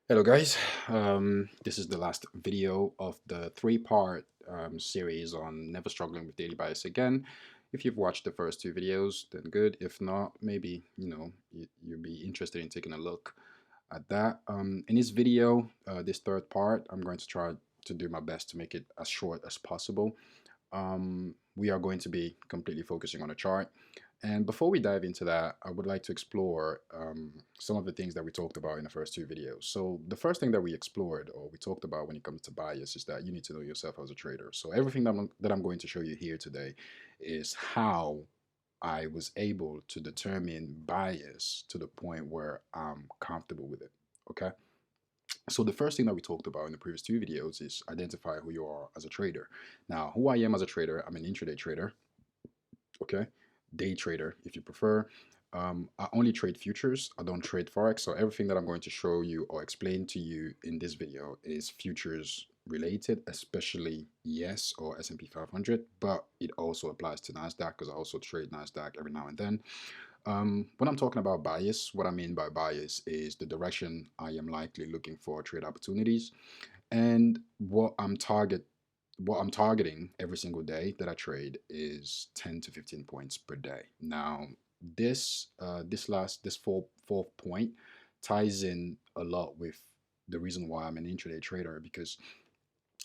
Hello guys, this is the last video of the three-part series on never struggling with daily bias again. If you've watched the first two videos, then good. If not, maybe you'll be interested in taking a look at that. In this video, this third part, I'm going to try to do my best to make it as short as possible. We are going to be completely focusing on a chart. And before we dive into that, I would like to explore some of the things that we talked about in the first two videos. So the first thing that we explored or we talked about when it comes to bias is that you need to know yourself as a trader. So everything that I'm going to show you here today is how I was able to determine bias to the point where I'm comfortable with it. Okay. So the first thing that we talked about in the previous two videos is identify who you are as a trader. Now, who I am as a trader, I'm an intraday trader, okay? Day trader, if you prefer. I only trade futures. I don't trade forex. So everything that I'm going to show you or explain to you in this video is futures related, especially yes or S&P 500, but it also applies to Nasdaq because I also trade Nasdaq every now and then. When I'm talking about bias, what I mean by bias is the direction I am likely looking for trade opportunities and what I'm targeting every single day that I trade is 10 to 15 points per day. Now, this fourth point ties in a lot with the reason why I'm an intraday trader because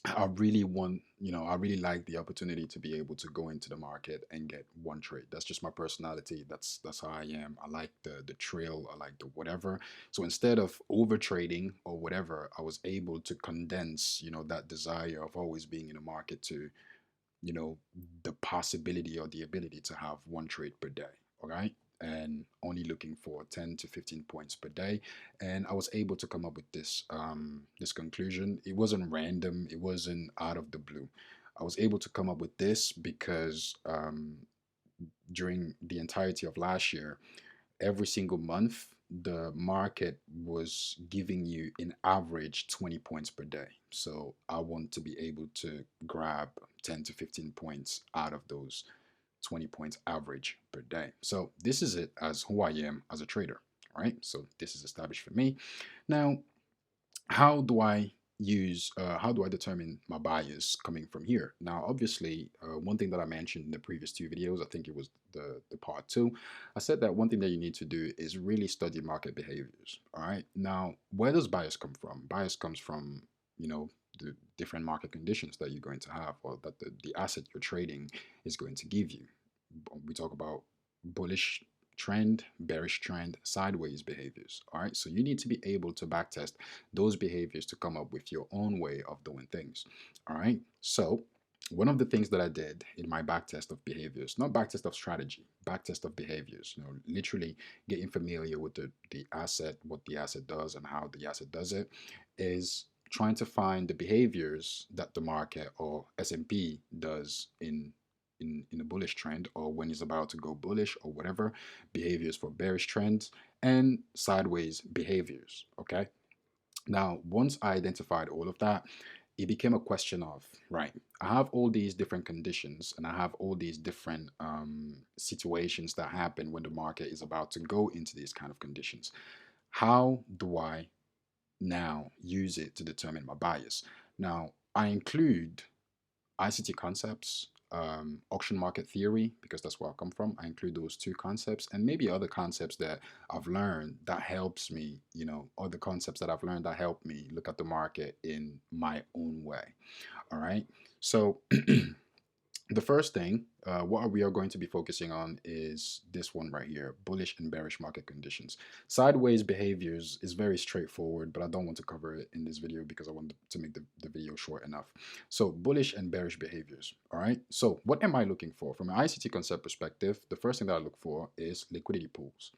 I really want, I really like the opportunity to be able to go into the market and get one trade. That's just my personality. That's how I am. I like the trail. I like the whatever. So instead of over trading or whatever, I was able to condense, that desire of always being in the market to, you know, the possibility or the ability to have one trade per day. All right. And only looking for 10 to 15 points per day. And I was able to come up with this conclusion. It wasn't random, it wasn't out of the blue. I was able to come up with this because during the entirety of last year, every single month, the market was giving you an average 20 points per day. So I want to be able to grab 10 to 15 points out of those 20 points average per day. So this is it as who I am as a trader. All right. So this is established for me. Now, how do I how do I determine my bias coming from here? Now, obviously, one thing that I mentioned in the previous two videos, I think it was the part two, I said that one thing that you need to do is really study market behaviors. All right. Now, where does bias come from? Bias comes from, the different market conditions that you're going to have or that the asset you're trading is going to give you. We talk about bullish trend, bearish trend, sideways behaviors. All right. So you need to be able to backtest those behaviors to come up with your own way of doing things. All right. So one of the things that I did in my backtest of behaviors, not backtest of strategy, backtest of behaviors, literally getting familiar with the asset, what the asset does and how the asset does it, is trying to find the behaviors that the market or S&P does in a bullish trend or when it's about to go bullish or whatever, behaviors for bearish trends and sideways behaviors. Okay. Now, once I identified all of that, it became a question of, right, I have all these different conditions and I have all these different situations that happen when the market is about to go into these kind of conditions. How do I now use it to determine my bias? Now, I include ICT concepts, auction market theory, because that's where I come from. I include those two concepts and maybe other concepts that I've learned that helps me, other concepts that I've learned that help me look at the market in my own way. All right. So the first thing, what we are going to be focusing on is this one right here, bullish and bearish market conditions. Sideways behaviors is very straightforward, but I don't want to cover it in this video because I want to make the video short enough. So bullish and bearish behaviors, all right? So what am I looking for? From an ICT concept perspective, the first thing that I look for is liquidity pools,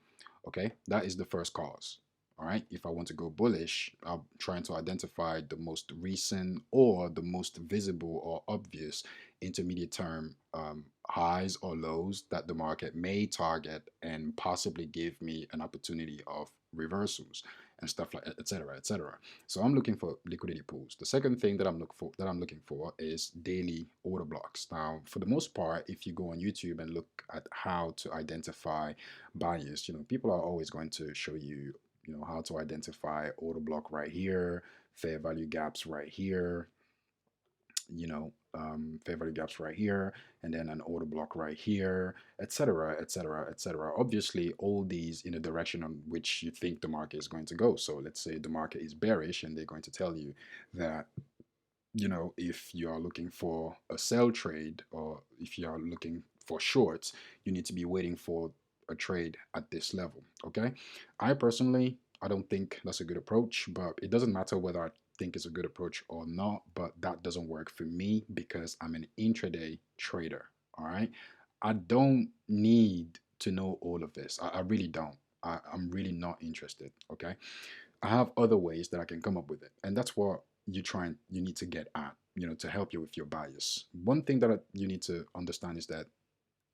okay? That is the first cause. All right, if I want to go bullish, I'm trying to identify the most recent or the most visible or obvious intermediate term highs or lows that the market may target and possibly give me an opportunity of reversals and stuff like et cetera, et cetera. So I'm looking for liquidity pools. The second thing that I'm looking for is daily order blocks. Now, for the most part, if you go on YouTube and look at how to identify bias, people are always going to show you how to identify order block right here, fair value gaps right here, fair value gaps right here, and then an order block right here, etc., etc., etc. Obviously, all these in a direction on which you think the market is going to go. So let's say the market is bearish, and they're going to tell you that if you are looking for a sell trade or if you are looking for shorts, you need to be waiting for a trade at this level. Okay. I don't think that's a good approach, but it doesn't matter whether I think it's a good approach or not, but that doesn't work for me because I'm an intraday trader. All right. I don't need to know all of this. I really don't. I'm really not interested. Okay. I have other ways that I can come up with it. And that's what you need to get at, to help you with your bias. One thing that you need to understand is that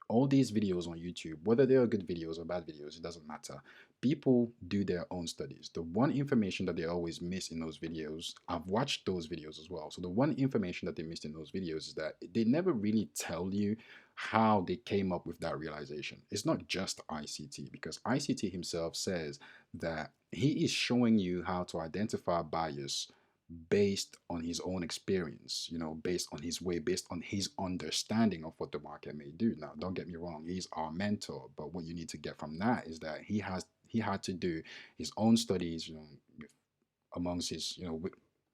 all these videos on YouTube, whether they are good videos or bad videos, it doesn't matter. People do their own studies. The one information that they always miss in those videos, I've watched those videos as well. So the one information that they missed in those videos is that they never really tell you how they came up with that realization. It's not just ICT, because ICT himself says that he is showing you how to identify bias based on his own experience, based on his way, based on his understanding of what the market may do. Now, don't get me wrong, he's our mentor, but what you need to get from that is that he had to do his own studies, with amongst his,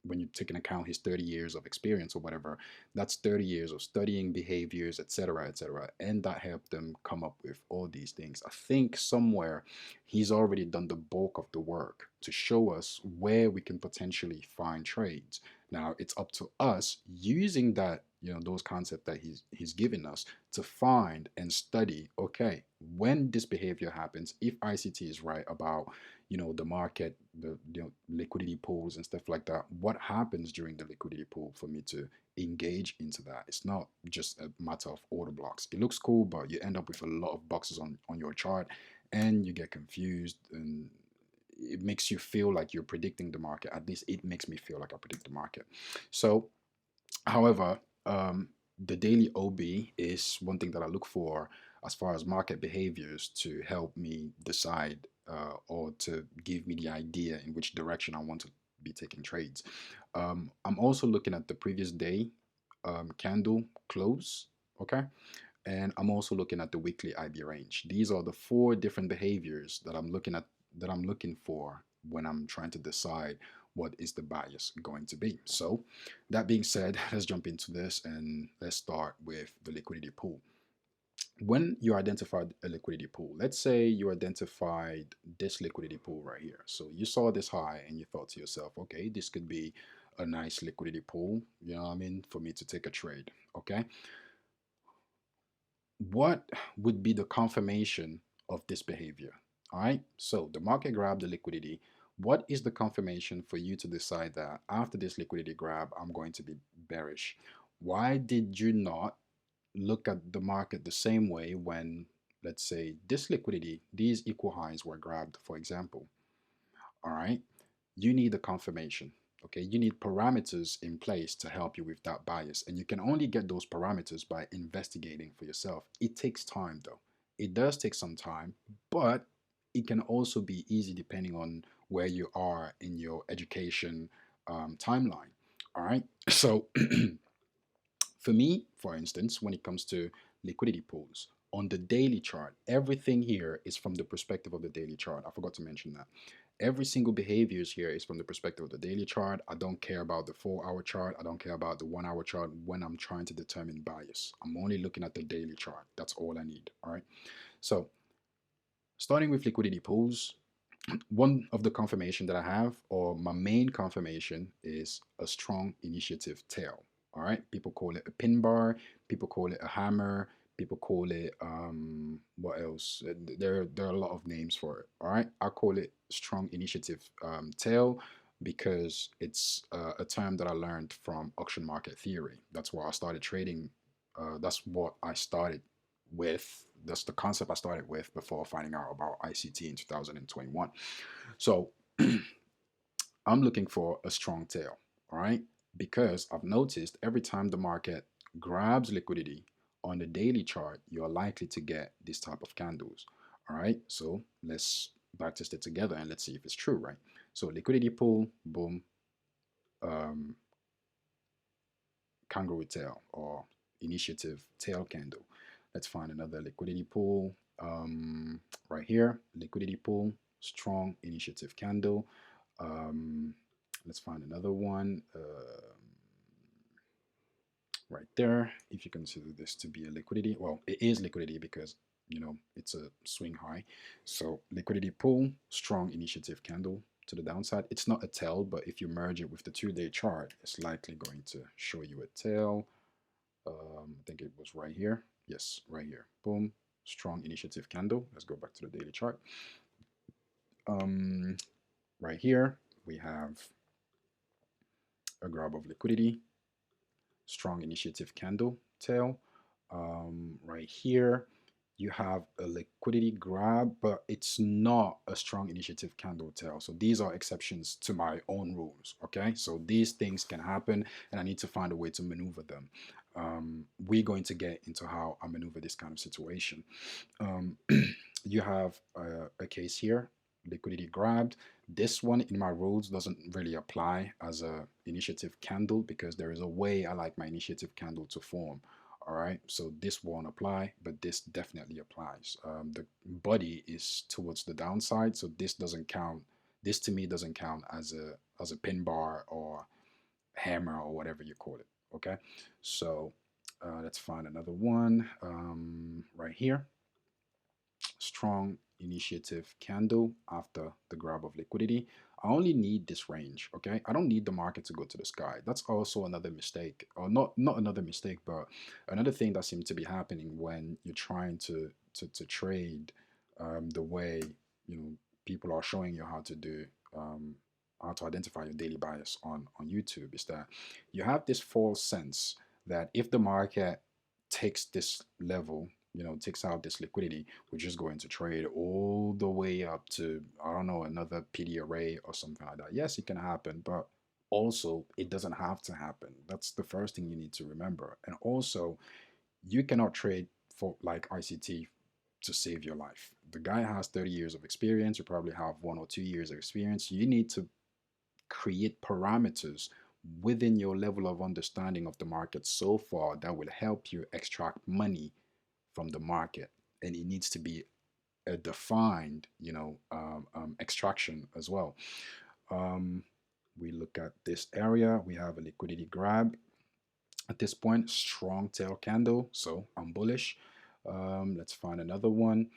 when you take into account his 30 years of experience or whatever, that's 30 years of studying behaviors, etc., etc. And that helped them come up with all these things. I think somewhere he's already done the bulk of the work to show us where we can potentially find trades. Now it's up to us using that, those concepts that he's given us to find and study, okay, when this behavior happens, if ICT is right about the market, the liquidity pools and stuff like that, what happens during the liquidity pool for me to engage into that? It's not just a matter of order blocks. It looks cool, but you end up with a lot of boxes on your chart, and you get confused, and it makes you feel like you're predicting the market. At least it makes me feel like I predict the market. So however, the daily OB is one thing that I look for as far as market behaviors to help me decide, or to give me the idea in which direction I want to be taking trades. I'm also looking at the previous day candle close, okay? And I'm also looking at the weekly IB range. These are the four different behaviors that I'm looking at, that I'm looking for when I'm trying to decide what is the bias going to be. So that being said, let's jump into this and let's start with the liquidity pool. When you identified a liquidity pool, let's say you identified this liquidity pool right here. So you saw this high and you thought to yourself, okay, this could be a nice liquidity pool, for me to take a trade. Okay, what would be the confirmation of this behavior? All right, so the market grabbed the liquidity. What is the confirmation for you to decide that after this liquidity grab, I'm going to be bearish? Why did you not look at the market the same way when, let's say, this liquidity, these equal highs were grabbed, for example? All right, you need a confirmation. Okay, you need parameters in place to help you with that bias, and you can only get those parameters by investigating for yourself. It takes time, though. It does take some time, but it can also be easy depending on where you are in your education timeline. All right, so for me, for instance, when it comes to liquidity pools, on the daily chart, everything here is from the perspective of the daily chart. I forgot to mention that. Every single behaviors here is from the perspective of the daily chart. I don't care about the 4-hour chart. I don't care about the 1-hour chart when I'm trying to determine bias. I'm only looking at the daily chart. That's all I need. All right. So starting with liquidity pools, one of the confirmation that I have, or my main confirmation, is a strong initiative tail. All right, people call it a pin bar, people call it a hammer, people call it what else? There are a lot of names for it. All right, I call it strong initiative tail because it's a term that I learned from auction market theory. That's where I started trading. That's what I started with. That's the concept I started with before finding out about ICT in 2021. So I'm looking for a strong tail, all right? Because I've noticed every time the market grabs liquidity on the daily chart, you're likely to get this type of candles, all right? So let's backtest it together and let's see if it's true, right? So liquidity pool, boom, um, kangaroo tail or initiative tail candle. Let's find another liquidity pool right here. Liquidity pool, strong initiative candle. Um, let's find another one right there. If you consider this to be a liquidity, well, it is liquidity because it's a swing high. So liquidity pool, strong initiative candle to the downside. It's not a tail, but if you merge it with the 2-day chart, it's likely going to show you a tail. I think it was right here. Yes, right here. Boom. Strong initiative candle. Let's go back to the daily chart. Um, right here, we have a grab of liquidity, strong initiative candle tail. Right here, you have a liquidity grab, but it's not a strong initiative candle tail. So these are exceptions to my own rules. Okay, so these things can happen, and I need to find a way to maneuver them. We're going to get into how I maneuver this kind of situation. Um, you have a case here, liquidity grabbed. This one in my rules doesn't really apply as a initiative candle because there is a way I like my initiative candle to form. All right, so this won't apply, but this definitely applies. The body is towards the downside, so this doesn't count. This to me doesn't count as a pin bar or hammer or whatever you call it. Okay, so let's find another one right here. Strong initiative candle after the grab of liquidity. I only need this range, okay? I don't need the market to go to the sky. That's also another mistake, or not another mistake, but another thing that seems to be happening when you're trying to trade the way people are showing you how to do how to identify your daily bias on YouTube is that you have this false sense that if the market takes this level, takes out this liquidity, we're just going to trade all the way up to, I don't know, another PD array or something like that. Yes, it can happen, but also it doesn't have to happen. That's the first thing you need to remember. And also, you cannot trade for like ICT to save your life. The guy has 30 years of experience. You probably have 1 or 2 years of experience. You need to create parameters within your level of understanding of the market so far that will help you extract money from the market, and it needs to be a defined extraction as well. um, we look at this area, we have a liquidity grab at this point, strong tail candle, so I'm bullish. Let's find another one.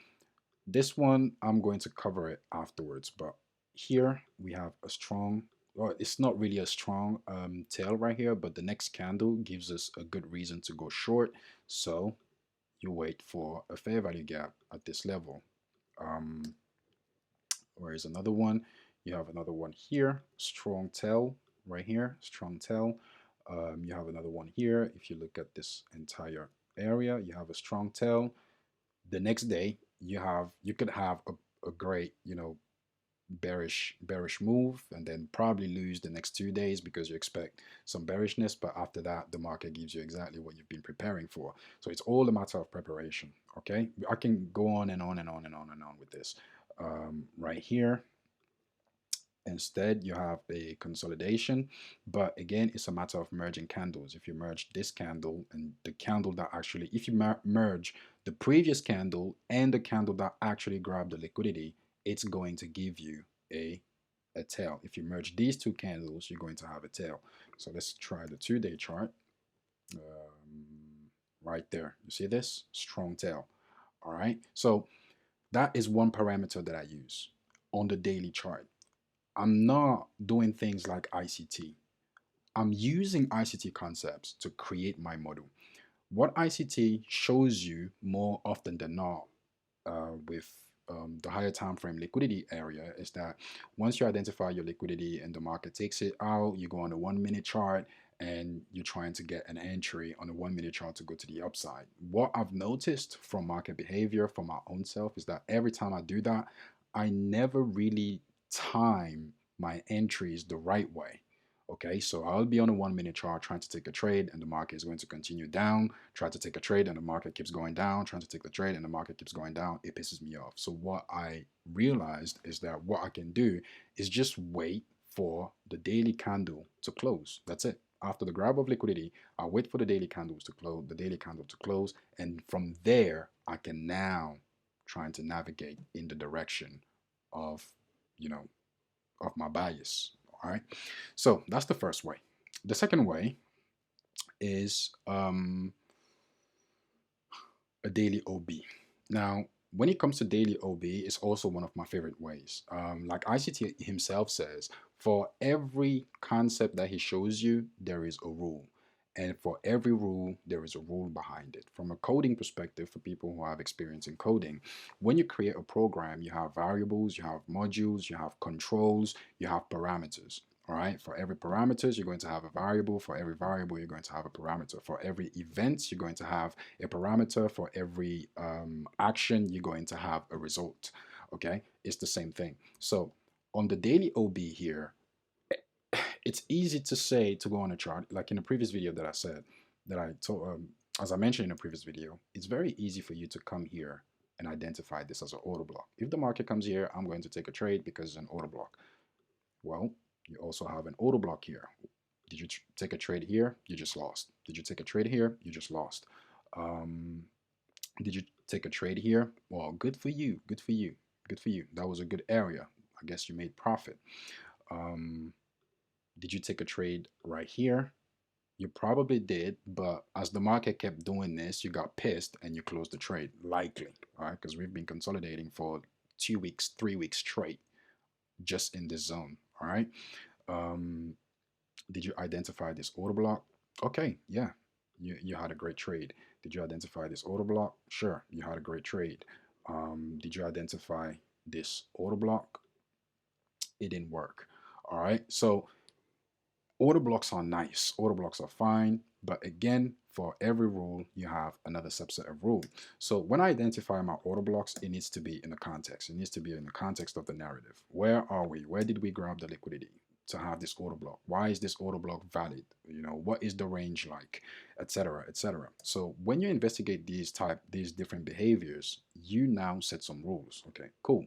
This one I'm going to cover it afterwards, but here we have a strong, well, it's not really a strong tail right here, but the next candle gives us a good reason to go short. So you wait for a fair value gap at this level. Um, whereas another one, you have another one here, strong tail right here, strong tail. You have another one here. If you look at this entire area, you have a strong tail. The next day, you could have a great, bearish move and then probably lose the next 2 days because you expect some bearishness, but after that the market gives you exactly what you've been preparing for. So it's all a matter of preparation. Okay, I can go on and on and on and on and on with this. Right here, instead you have a consolidation, but again it's a matter of merging candles. If you merge this candle and the candle that actually, if you merge the previous candle and the candle that actually grabbed the liquidity, it's going to give you a tail. If you merge these two candles, you're going to have a tail. So let's try the 2-day chart. Right there, you see this strong tail. All right, so that is one parameter that I use on the daily chart. I'm not doing things like ICT. I'm using ICT concepts to create my model. What ICT shows you more often than not with the higher time frame liquidity area is that once you identify your liquidity and the market takes it out, you go on a 1 minute chart and you're trying to get an entry on a 1 minute chart to go to the upside. What I've noticed from market behavior for my own self is that every time I do that, I never really time my entries the right way. Okay, so I'll be on a 1 minute chart trying to take a trade, and the market is going to continue down. Try to take a trade, and the market keeps going down. Trying to take the trade, and the market keeps going down. It pisses me off. So what I realized is that what I can do is just wait for the daily candle to close. That's it. After the grab of liquidity, I'll wait for the daily candles to close, and from there I can now trying to navigate in the direction of, you know, of my bias. All right. So that's the first way. The second way is a daily OB. Now, when it comes to daily OB, it's also one of my favorite ways. Like ICT himself says, for every concept that he shows you, there is a rule. And for every rule, there is a rule behind it. From a coding perspective, for people who have experience in coding, when you create a program, you have variables, you have modules, you have controls, you have parameters. All right. For every parameters, you're going to have a variable. For every variable, you're going to have a parameter. For every event, you're going to have a parameter. For every action, you're going to have a result. Okay. It's the same thing. So on the daily OB here, it's easy to say to go on a chart, like in the previous video that I said, that I told, as I mentioned in the previous video, it's very easy for you to come here and identify this as an order block. If the market comes here, I'm going to take a trade because it's an order block. Well, you also have an order block here. Did you take a trade here? You just lost. Did you take a trade here? You just lost. Um, did you take a trade here? Well, good for you. Good for you. Good for you. That was a good area. I guess you made profit. Um, did you take a trade right here? You probably did, but as the market kept doing this, you got pissed and you closed the trade, likely, all right? Because we've been consolidating for 2 weeks, 3 weeks straight, just in this zone, all right? Um, did you identify this order block? Okay, yeah, you had a great trade. Did you identify this order block? Sure, you had a great trade. Did you identify this order block? It didn't work. All right, so order blocks are nice, order blocks are fine, but again, for every rule, you have another subset of rule. So when I identify my order blocks, it needs to be in the context. It needs to be in the context of the narrative. Where are we? Where did we grab the liquidity to have this order block? Why is this order block valid? You know, what is the range like, etc., etc. So when you investigate these different behaviors, you now set some rules. Okay, cool.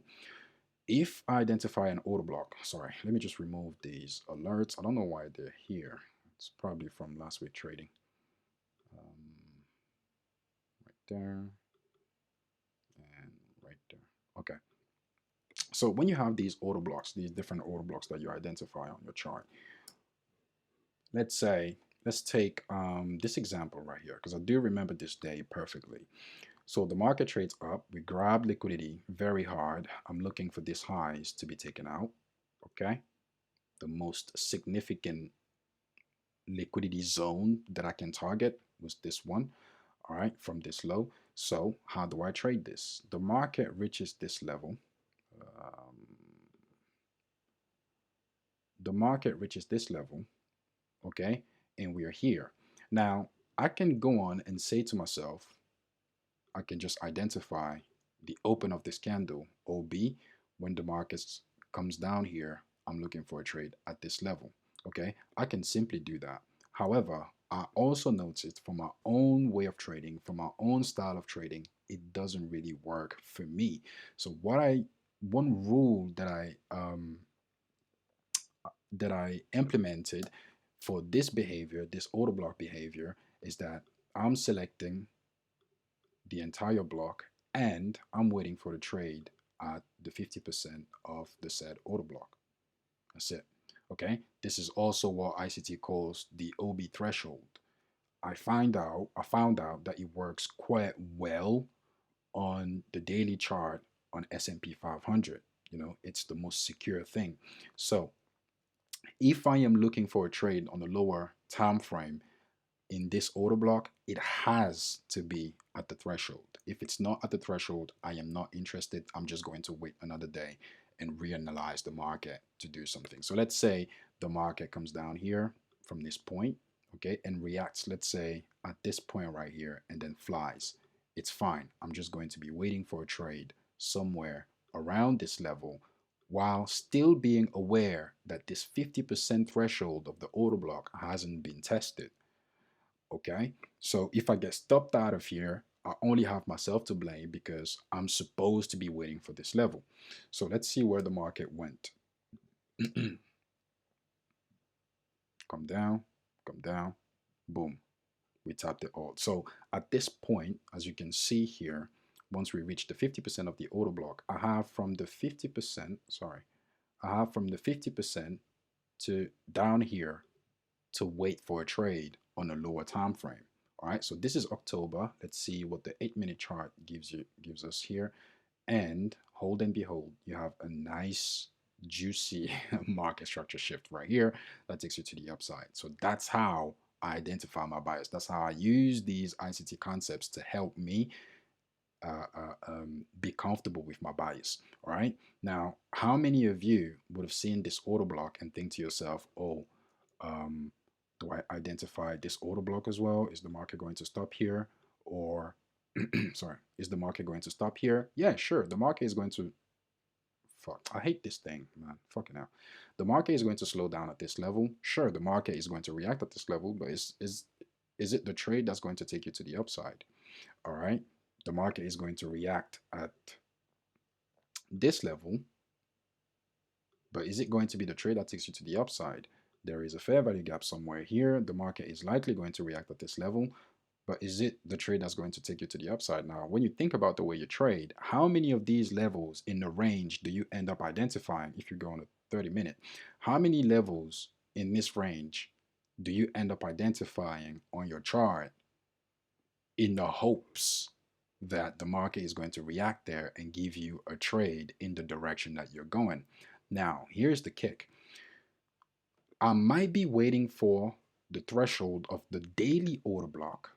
If I identify an order block, sorry, let me just remove these alerts. I don't know why they're here. It's probably from last week trading. Right there and right there. Okay. So when you have these order blocks, these different order blocks that you identify on your chart, let's take this example right here, because I do remember this day perfectly. So the market trades up. We grab liquidity very hard. I'm looking for these highs to be taken out. Okay. The most significant liquidity zone that I can target was this one, all right, from this low. So how do I trade this? The market reaches this level. Um, the market reaches this level, okay, and we are here. Now, I can go on and say to myself, I can just identify the open of this candle, OB, when the market comes down here, I'm looking for a trade at this level. Okay, I can simply do that. However, I also noticed from my own way of trading, from my own style of trading, it doesn't really work for me. So one rule that I implemented for this behavior, this order block behavior, is that I'm selecting the entire block and I'm waiting for the trade at the 50% of the said order block. That's it. Okay. This is also what ICT calls the OB threshold. I found out that it works quite well on the daily chart on S&P 500. You know, it's the most secure thing. So if I am looking for a trade on the lower time frame, in this order block, it has to be at the threshold. If it's not at the threshold, I am not interested. I'm just going to wait another day and reanalyze the market to do something. So let's say the market comes down here from this point, okay, and reacts, let's say, at this point right here and then flies. It's fine. I'm just going to be waiting for a trade somewhere around this level while still being aware that this 50% threshold of the order block hasn't been tested. Okay, so if I get stopped out of here, I only have myself to blame because I'm supposed to be waiting for this level. So let's see where the market went. Come down, come down, boom, we tapped it all. So at this point, as you can see here, once we reach the 50% of the order block, I have from the 50%, sorry, I have from the 50% to down here to wait for a trade on a lower time frame. All right, so this is October. Let's see what the 8-minute chart gives us here. And hold and behold, you have a nice juicy market structure shift right here that takes you to the upside. So that's how I identify my bias. That's how I use these ICT concepts to help me be comfortable with my bias. All right. Now, how many of you would have seen this order block and think to yourself, oh, um, do I identify this order block as well? Is the market going to stop here? Or, sorry, is the market going to stop here? Yeah, sure. The market is going to, fuck, I hate this thing, man. Fucking hell. The market is going to slow down at this level. Sure, the market is going to react at this level, but is it the trade that's going to take you to the upside? All right. The market is going to react at this level, but is it going to be the trade that takes you to the upside? There is a fair value gap somewhere here. The market is likely going to react at this level, but is it the trade that's going to take you to the upside? Now, when you think about the way you trade, how many of these levels in the range do you end up identifying if you go on a 30-minute? How many levels in this range do you end up identifying on your chart in the hopes that the market is going to react there and give you a trade in the direction that you're going? Now, here's the kick. I might be waiting for the threshold of the daily order block,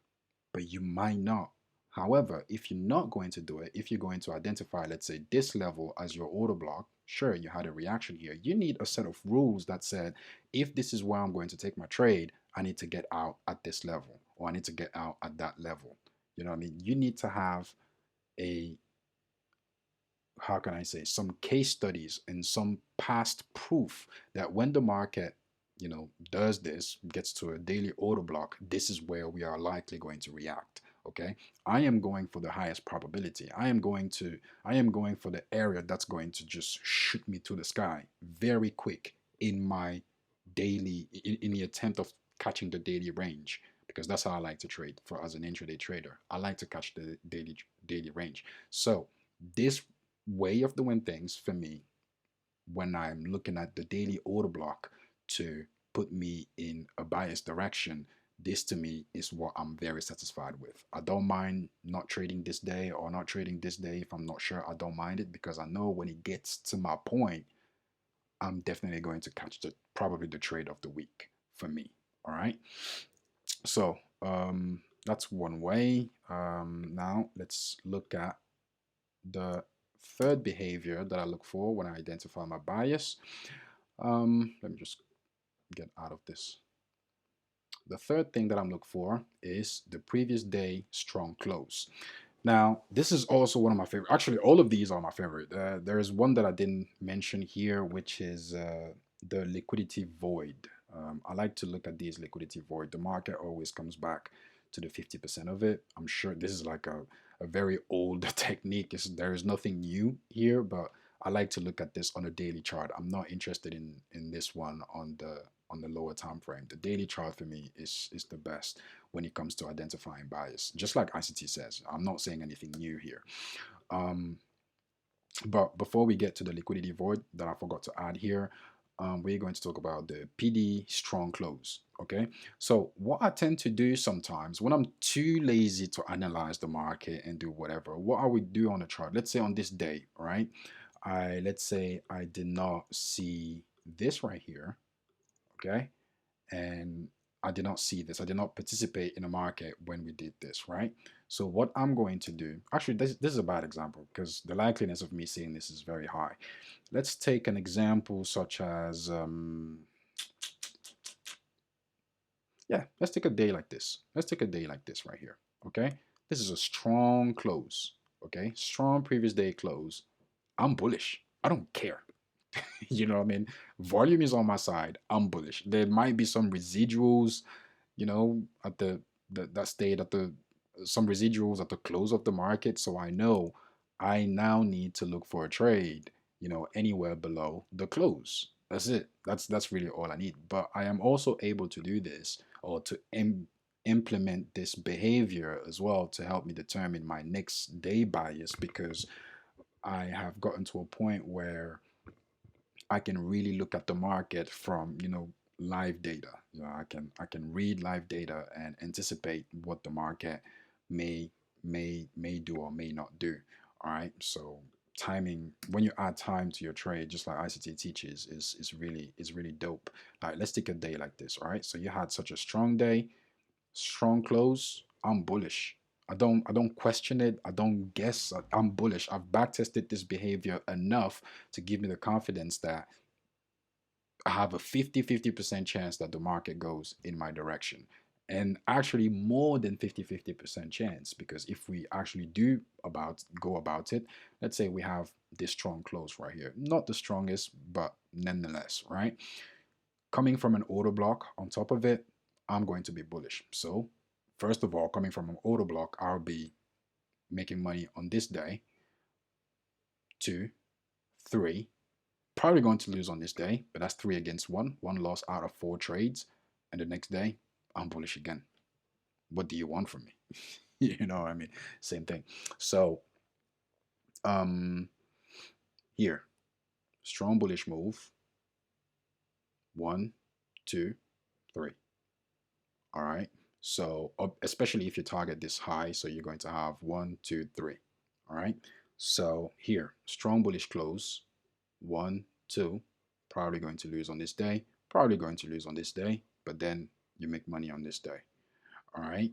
but you might not. However, if you're not going to do it, if you're going to identify, let's say, this level as your order block, sure, you had a reaction here. You need a set of rules that said, if this is where I'm going to take my trade, I need to get out at this level, or I need to get out at that level. You know what I mean? You need to have a, how can I say, some case studies and some past proof that when the market, does this, gets to a daily order block, this is where we are likely going to react. Okay, I am going for the highest probability. I am going for the area that's going to just shoot me to the sky very quick in my daily, in the attempt of catching the daily range, because that's how I like to trade. For as an intraday trader, I like to catch the daily range. So this way of doing things for me, when I'm looking at the daily order block to put me in a biased direction, this to me is what I'm very satisfied with. I don't mind not trading this day or not trading this day. If I'm not sure, I don't mind it, because I know when it gets to my point, I'm definitely going to catch probably the trade of the week for me. All right. So that's one way. Now let's look at the third behavior that I look for when I identify my bias. Let me just get out of this. The third thing that I'm looking for is the previous day strong close. Now, this is also one of my favorite. Actually, all of these are my favorite. There is one that I didn't mention here, which is the liquidity void. I like to look at these liquidity void. The market always comes back to the 50% of it. I'm sure this is like a very old technique. There is nothing new here, but I like to look at this on a daily chart. I'm not interested in this one on the lower time frame. The daily chart for me is the best when it comes to identifying bias. Just like ICT says, I'm not saying anything new here. But before we get to the liquidity void that I forgot to add here, we're going to talk about the PD strong close. Okay, so what I tend to do sometimes when I'm too lazy to analyze the market and do whatever, what I would do on the chart, let's say on this day, right? Let's say I did not see this right here, okay, and I did not see this. I did not participate in the market when we did this, right? So what I'm going to do, actually, this is a bad example because the likeliness of me seeing this is very high. Let's take an example such as, yeah, let's take a day like this. Let's take a day like this right here, okay? This is a strong close, okay? Strong previous day close. I'm bullish. I don't care. You know what I mean? Volume is on my side. I'm bullish. There might be some residuals, at that stayed at the some residuals at the close of the market. So I know I now need to look for a trade, anywhere below the close. That's it. That's really all I need. But I am also able to do this, or to implement this behavior as well, to help me determine my next day bias, because I have gotten to a point where I can really look at the market from, live data. I can read live data and anticipate what the market may do or may not do. All right. So timing, when you add time to your trade, just like ICT teaches, is really dope. Like, let's take a day like this. All right. So you had such a strong day, strong close. I'm bullish. I don't question it. I don't guess. I'm bullish. I've backtested this behavior enough to give me the confidence that I have a 50-50% chance that the market goes in my direction. And actually more than 50-50% chance, because if we actually go about it, let's say we have this strong close right here. Not the strongest, but nonetheless, right? Coming from an order block on top of it, I'm going to be bullish. So first of all, coming from an order block, I'll be making money on this day. 2, 3, probably going to lose on this day, but that's 3 against 1. One loss out of 4 trades. And the next day, I'm bullish again. What do you want from me? You know what I mean? Same thing. So um here, strong bullish move. 1, 2, 3. All right. So especially if you target this high, so you're going to have 1, 2, 3. All right. So here, strong bullish close. 1, 2. Probably going to lose on this day. Probably going to lose on this day. But then you make money on this day. All right.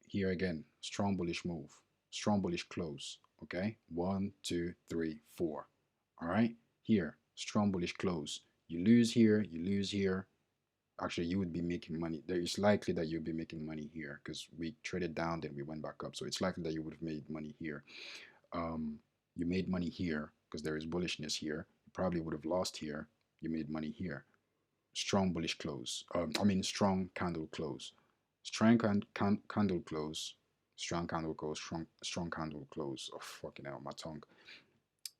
Here again, strong bullish move. Strong bullish close. Okay. 1, 2, 3, 4. All right. Here, strong bullish close. You lose here. You lose here. Actually, you would be making money. There is likely that you'll be making money here, because we traded down, then we went back up. So it's likely that you would have made money here. You made money here because there is bullishness here. You probably would have lost here. You made money here. Strong bullish close. Strong candle close. Strong candle close. Strong candle close. Strong candle close. Oh, fucking hell, my tongue.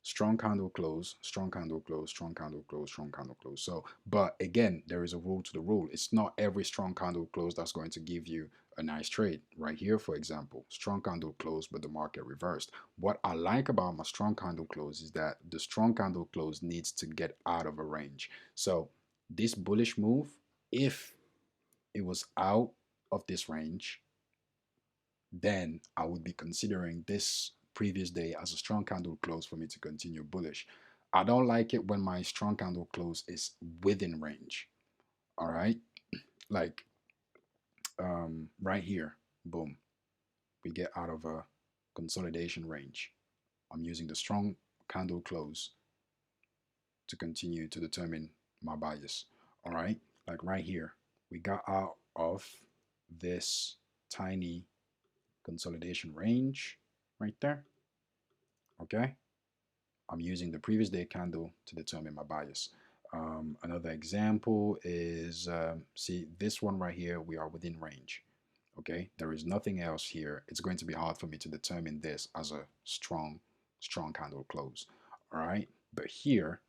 Strong candle close, strong candle close, strong candle close, strong candle close. So, but again, there is a rule to the rule. It's not every strong candle close that's going to give you a nice trade. Right here, for example, strong candle close, but the market reversed. What I like about my strong candle close is that the strong candle close needs to get out of a range. So this bullish move, if it was out of this range, then I would be considering this previous day as a strong candle close for me to continue bullish. I don't like it when my strong candle close is within range. All right. Like right here, boom, we get out of a consolidation range. I'm using the strong candle close to continue to determine my bias. All right. Like right here, we got out of this tiny consolidation range right there. Okay. I'm using the previous day candle to determine my bias. Another example is, see this one right here, we are within range. Okay, there is nothing else here. It's going to be hard for me to determine this as a strong candle close. All right, but here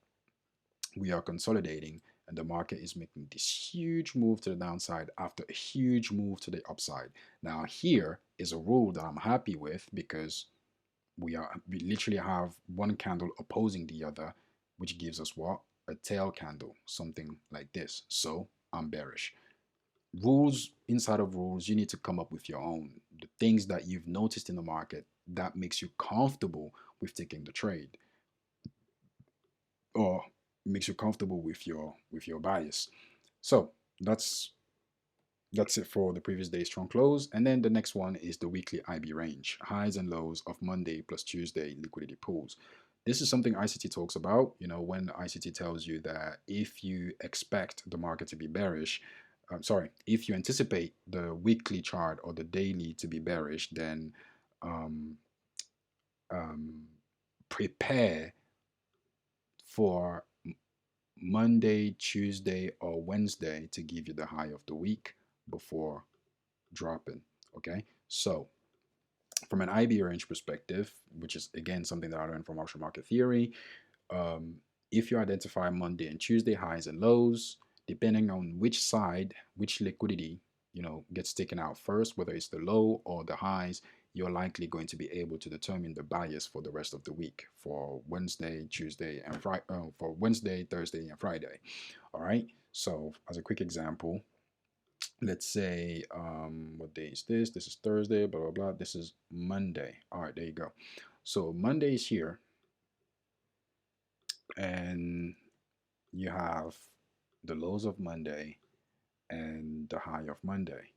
we are consolidating and the market is making this huge move to the downside after a huge move to the upside. Now here is a rule that I'm happy with, because we literally have one candle opposing the other, which gives us what? A tail candle, something like this. So I'm bearish. Rules inside of rules, you need to come up with your own. The things that you've noticed in the market that makes you comfortable with taking the trade, or makes you comfortable with your bias. So that's it for the previous day's strong close. And then the next one is the weekly IB range, highs and lows of Monday plus Tuesday liquidity pools. This is something ICT talks about. When ICT tells you that if you expect the market to be bearish, if you anticipate the weekly chart or the daily to be bearish, then um, um, prepare for Monday, Tuesday, or Wednesday to give you the high of the week before dropping. Okay, so from an IB range perspective, which is again something that I learned from option market theory, um, if you identify Monday and Tuesday highs and lows, depending on which side, which liquidity, gets taken out first, whether it's the low or the highs, you're likely going to be able to determine the bias for the rest of the week for Wednesday, Tuesday, and Friday, for Wednesday, Thursday, and Friday. All right. So, as a quick example, let's say, what day is this? This is Thursday, blah, blah, blah. This is Monday. All right, there you go. So, Monday is here, and you have the lows of Monday and the high of Monday.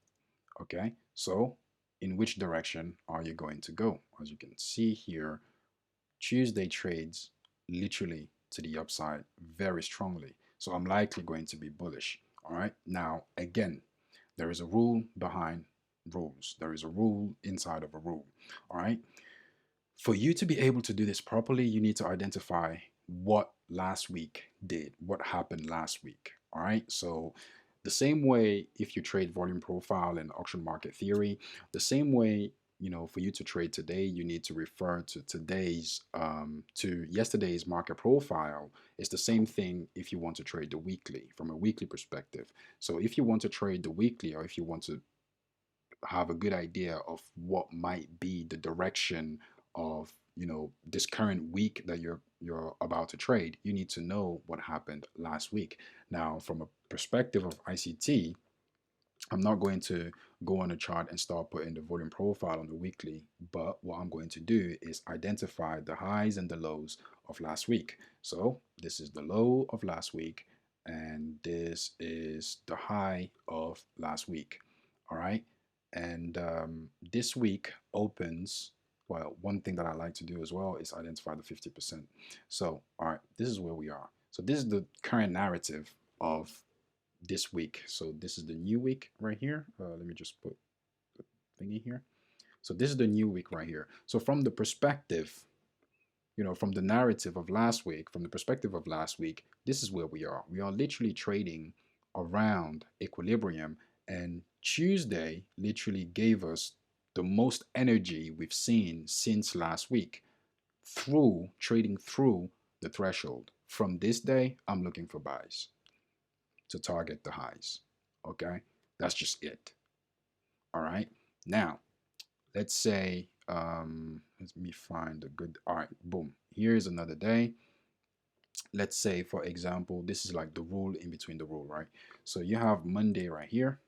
Okay, so in which direction are you going to go? As you can see here, Tuesday trades literally to the upside very strongly. So I'm likely going to be bullish. All right, now again, there is a rule behind rules, there is a rule inside of a rule. All right, for you to be able to do this properly, you need to identify what last week did, what happened last week. All right. So, the same way if you trade volume profile and auction market theory, the same way, for you to trade today, you need to refer to to yesterday's market profile. It's the same thing if you want to trade the weekly from a weekly perspective. So, if you want to trade the weekly, or if you want to have a good idea of what might be the direction of this current week that you're about to trade, you need to know what happened last week. Now, from a perspective of ICT, I'm not going to go on a chart and start putting the volume profile on the weekly, but what I'm going to do is identify the highs and the lows of last week. So this is the low of last week, and this is the high of last week. All right. And this week opens. Well, one thing that I like to do as well is identify the 50%. So, all right, this is where we are. So this is the current narrative of this week. So this is the new week right here. Let me just put the thingy here. So this is the new week right here. So from the perspective, from the narrative of last week, from the perspective of last week, this is where we are. We are literally trading around equilibrium, and Tuesday literally gave us the most energy we've seen since last week through trading through the threshold. From this day, I'm looking for buys to target the highs. Okay, that's just it. All right. Now, let's say, let me find a good. All right, boom. Here's another day. Let's say, for example, this is like the rule in between the rule, right? So you have Monday right here,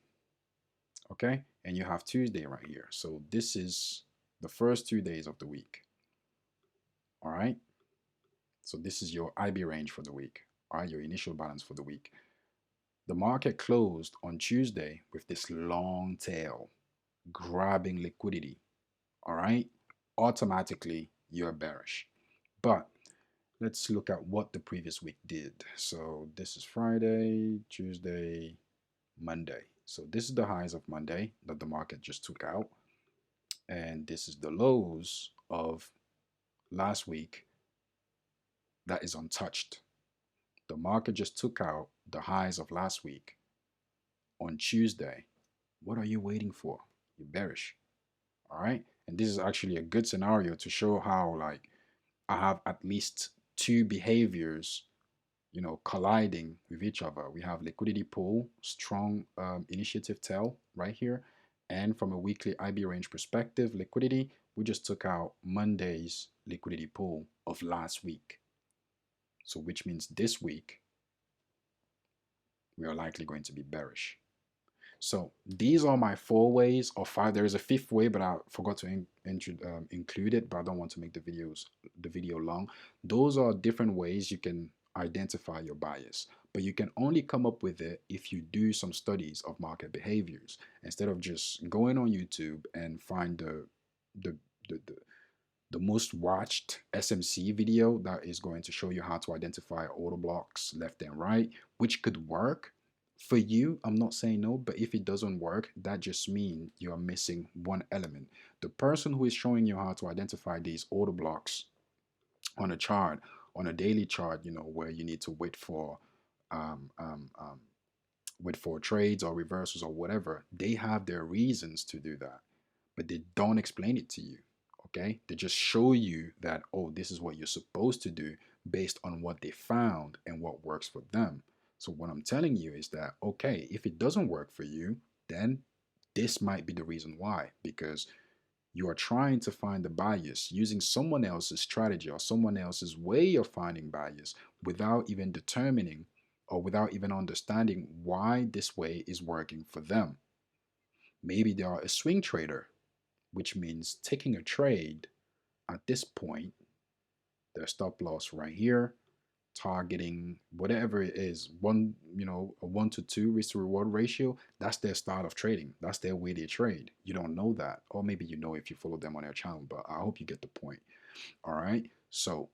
okay, and you have Tuesday right here. So this is the first 2 days of the week. All right. So this is your IB range for the week. All right, your initial balance for the week. The market closed on Tuesday with this long tail grabbing liquidity. All right, automatically you're bearish. But let's look at what the previous week did. So this is Friday, Tuesday, Monday. So this is the highs of Monday that the market just took out. And this is the lows of last week that is untouched. The market just took out the highs of last week on Tuesday. What are you waiting for? You're bearish. All right. And this is actually a good scenario to show how, like, I have at least two behaviors, colliding with each other. We have liquidity pool, strong initiative tail right here. And from a weekly IB range perspective, liquidity, we just took out Monday's liquidity pool of last week. So which means this week, we are likely going to be bearish. So these are my 4 ways or 5. There is a 5th way, but I forgot to include it. But I don't want to make the video long. Those are different ways you can identify your bias, but you can only come up with it if you do some studies of market behaviors instead of just going on YouTube and find the the, the the most watched SMC video that is going to show you how to identify order blocks left and right, which could work for you. I'm not saying no, but if it doesn't work, that just means you are missing one element. The person who is showing you how to identify these order blocks on a chart on a daily chart, you know, where you need to um, um, um, wait for trades or reversals or whatever, they have their reasons to do that, but they don't explain it to you. Okay, they just show you that, oh, this is what you're supposed to do based on what they found and what works for them. So what I'm telling you is that, okay, if it doesn't work for you, then this might be the reason why, because you are trying to find the bias using someone else's strategy or someone else's way of finding bias without even determining or without even understanding why this way is working for them. Maybe they are a swing trader, which means taking a trade at this point, their stop loss right here, targeting whatever it is, one, you know, a 1 to 2 risk to reward ratio. That's their style of trading. That's their way they trade. You don't know that, or maybe you know if you follow them on their channel, but I hope you get the point. All right, so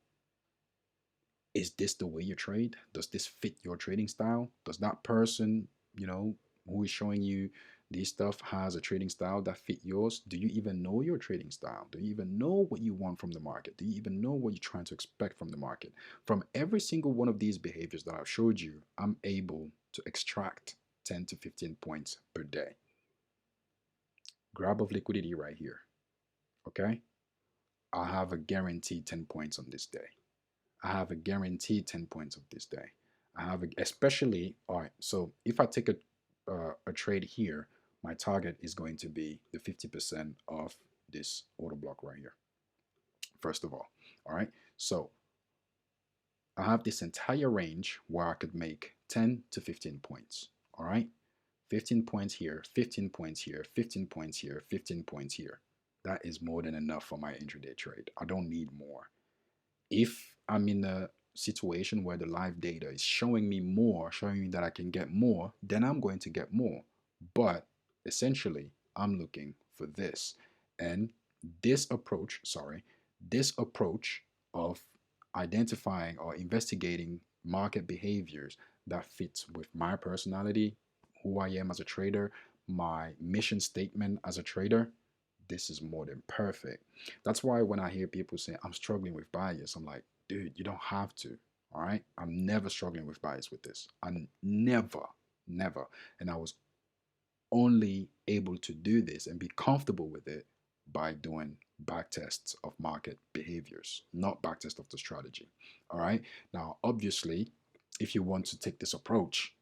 is this the way you trade? Does this fit your trading style? Does that person, you know, who is showing you this stuff has a trading style that fit yours? Do you even know your trading style? Do you even know what you want from the market? Do you even know what you're trying to expect from the market? From every single one of these behaviors that I've showed you, I'm able to extract 10 to 15 points per day. Grab of liquidity right here. Okay, I have a guaranteed 10 points on this day. I have a guaranteed 10 points of this day. I have, especially, all right, so if I take a trade here, my target is going to be the 50% of this order block right here, first of all right? So I have this entire range where I could make 10 to 15 points, all right? 15 points here, 15 points here, 15 points here, 15 points here. That is more than enough for my intraday trade. I don't need more. If I'm in a situation where the live data is showing me more, showing me that I can get more, then I'm going to get more. But essentially, I'm looking for this. And this approach of identifying or investigating market behaviors that fits with my personality, who I am as a trader, my mission statement as a trader, this is more than perfect. That's why when I hear people say, I'm struggling with bias, I'm like, dude, you don't have to. All right. I'm never struggling with bias with this. I'm never. And I was only able to do this and be comfortable with it by doing back tests of market behaviors, not back test of the strategy. All right. Now, obviously, if you want to take this approach,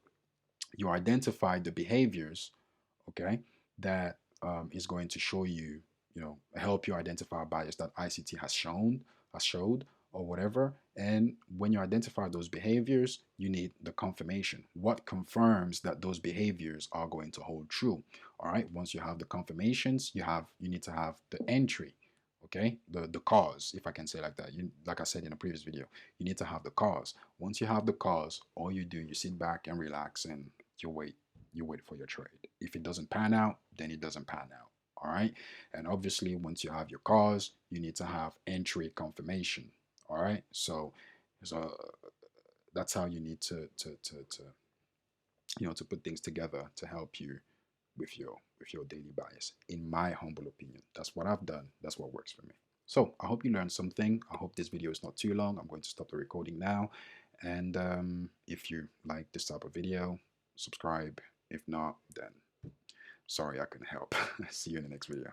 you identify the behaviors, okay, that is going to show you, you know, help you identify bias that ICT has showed, or whatever. And when you identify those behaviors, you need the confirmation. What confirms that those behaviors are going to hold true? All right. Once you have the confirmations, you need to have the entry. Okay, the cause, if I can say like that. You, like I said in a previous video, you need to have the cause. Once you have the cause, all you do, you sit back and relax and you wait for your trade. If it doesn't pan out, then it doesn't pan out. All right. And obviously, once you have your cause, you need to have entry confirmation. All right. So that's how you need to you know, to put things together to help you with your daily bias. In my humble opinion, that's what I've done. That's what works for me. So I hope you learned something. I hope this video is not too long. I'm going to stop the recording now. And if you like this type of video, subscribe. If not, then sorry I couldn't help. See you in the next video.